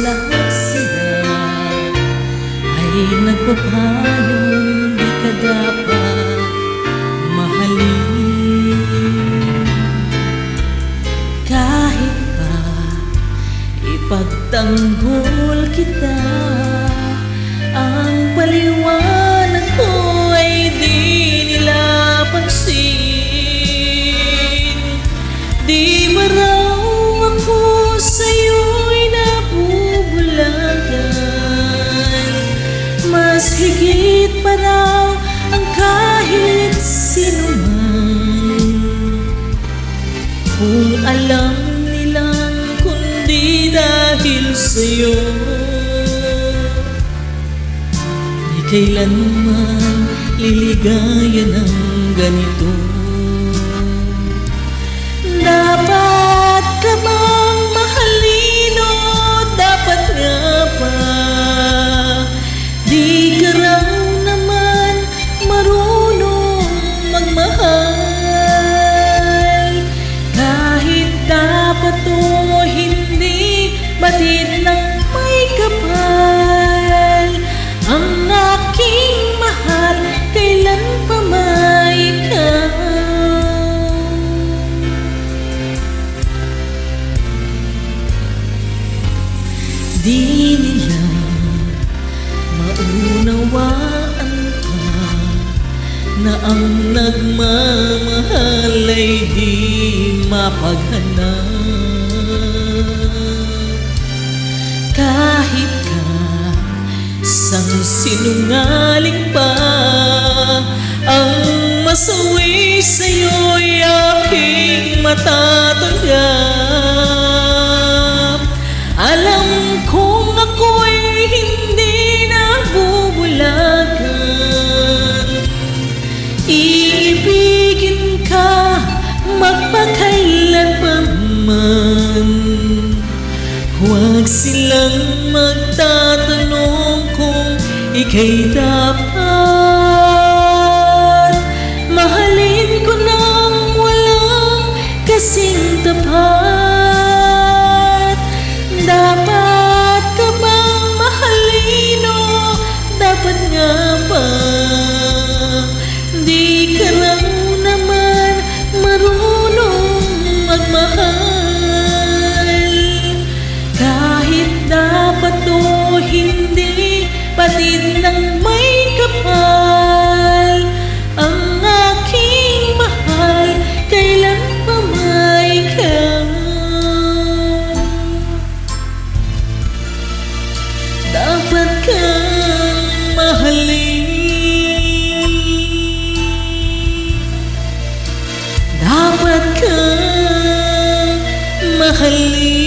lahat sila ay nagpapayong di ka dapat mahalin. Kahit pa ipagtanggol kita, ang paliwanag ko ay di nila pansin. Di ba raw ako sa'yo'y nabubulagan? Mas higit pa raw ang kahit sino man. Kung alam nilang kundi dahil sa'yo, di kailanman liligaya ng ganito. Dapat ka bang mahalin o dapat nga ba? Di ka raw naman marunong magmahal. Kahit dapat o hindi, batid ng may kapal. Ang aking mahal, kailan pa may ikaw? Di nila maunawaan ka na ang nagmamahal ay di mapaghanap. Kahit ka sang sinungaling pa, ang masawi sa'yo'y aking matatanggap. Alam kong ako'y hindi nabubulagan. Iibigin ka magpakailan pa man. Huwag silang magtatanong kung ika'y dapat mahalin ko nang walang kasing tapat. Dapat ka bang mahalin o dapat nga ba? Di ka lang naman marunong magmahal. Kahit dapat o hindi, batid ng may kapal. Ang aking mahal, kailan pa may ikaw? Dapat kang mahalin. Dapat kang mahalin.